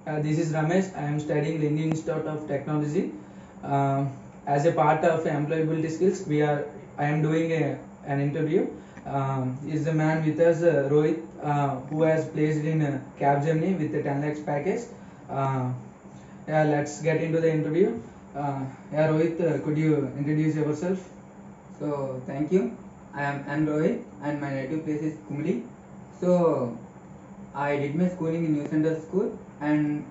This is Ramesh. I am studying Indian Institute of Technology. Uh, as a part of employability skills, I am doing an interview. Is the man with us, Rohit, who has placed in Capgemini with the 10 lakhs package. Uh, let's get into the interview. Rohit, could you introduce yourself? So thank you. I am Rohit and my native place is Kumli. So I did my schooling in New Center School and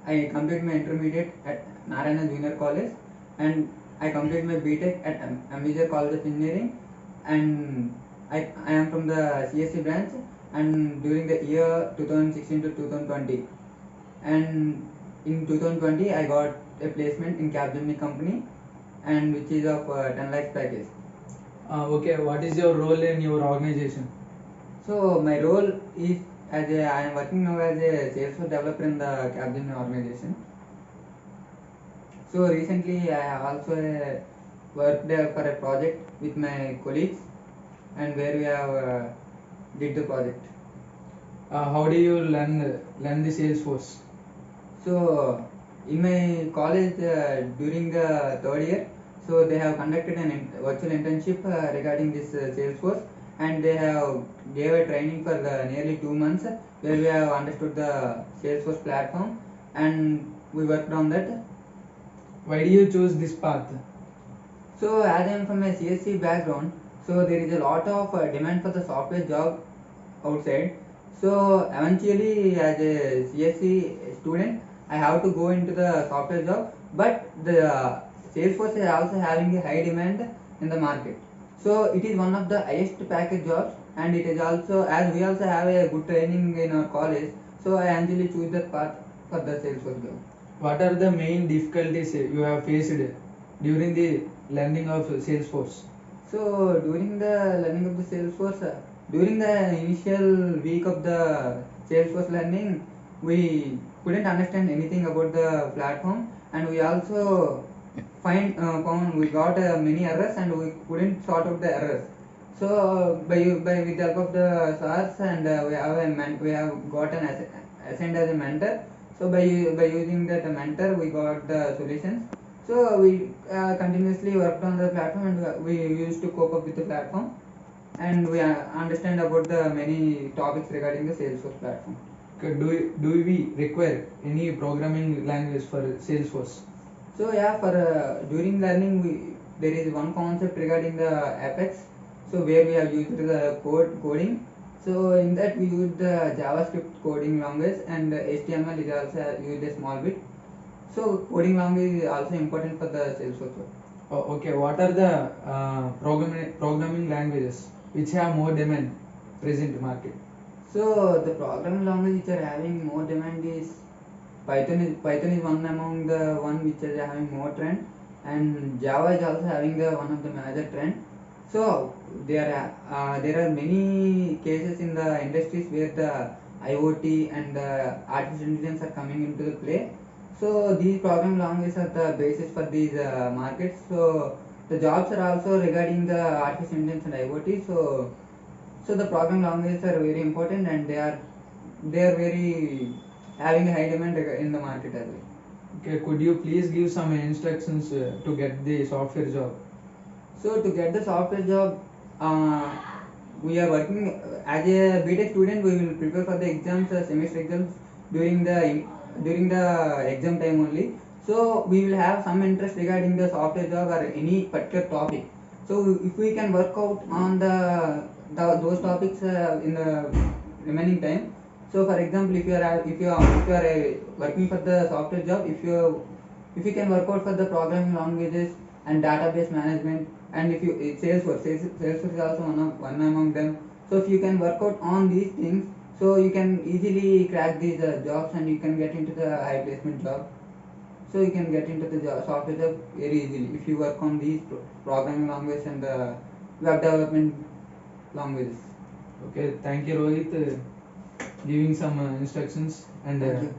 I completed my intermediate at Narayana Junior College and I completed my BTech at Ambedkar College of Engineering and I am from the CSC branch and during the year 2016 to 2020 and in 2020 I got a placement in Capgemini company and which is of 10 lakhs package. Okay, what is your role in your organization? So my role is I am working now as a Salesforce developer in the Capgemini organization. So recently I have also worked for a project with my colleagues and where we have did the project. How do you learn the Salesforce? So in my college during the third year, so they have conducted an virtual internship regarding this Salesforce, and they have gave a training for nearly 2 months where we have understood the Salesforce platform and we worked on that. Why do you choose this path? So as I am from a CSC background, so there is a lot of demand for the software job outside. So eventually, as a CSC student, I have to go into the software job. But the Salesforce is also having a high demand in the market. So it is one of the highest package jobs, and it is also as we also have a good training in our college. So I actually choose that path for the Salesforce job. What are the main difficulties you have faced during the learning of Salesforce? So during the learning of the Salesforce, during the initial week of the Salesforce learning, we couldn't understand anything about the platform, and we also found we got many errors, and we couldn't sort out the errors. So by with the help of the SARs and we have got an assigned as a mentor. So by using that mentor, we got the solutions. So we continuously worked on the platform and we used to cope up with the platform and we understand about the many topics regarding the Salesforce platform. Okay, do we require any programming language for Salesforce? So yeah, for during learning there is one concept regarding the Apex. So where we have used the coding. So in that we use the JavaScript coding language and HTML is also used a small bit. So coding language is also important for the Salesforce work. Oh, okay, what are the programming languages which have more demand present market? So the programming language which are having more demand is Python is one among the one which is having more trend, and Java is also having the one of the major trend. So there are many cases in the industries where the IoT and the artificial intelligence are coming into the play. So these programming languages are the basis for these markets. So the jobs are also regarding the artificial intelligence and IoT. So the programming languages are very important and they are very having a high demand in the market as well. Okay, could you please give some instructions to get the software job? So to get the software job, uh, we are working as a BTech student. We will prepare for the exams, semester exams during the exam time only. So we will have some interest regarding the software job or any particular topic. So if we can work out on those topics in the remaining time. So for example, if you are working for the software job, if you can work out for the programming languages and database management and if you Salesforce is also one among them. So if you can work out on these things, so you can easily crack these jobs and you can get into the high placement job. So you can get into the software job very easily if you work on these programming language and the web development languages. Okay, thank you Rohit, giving some instructions and Thank you.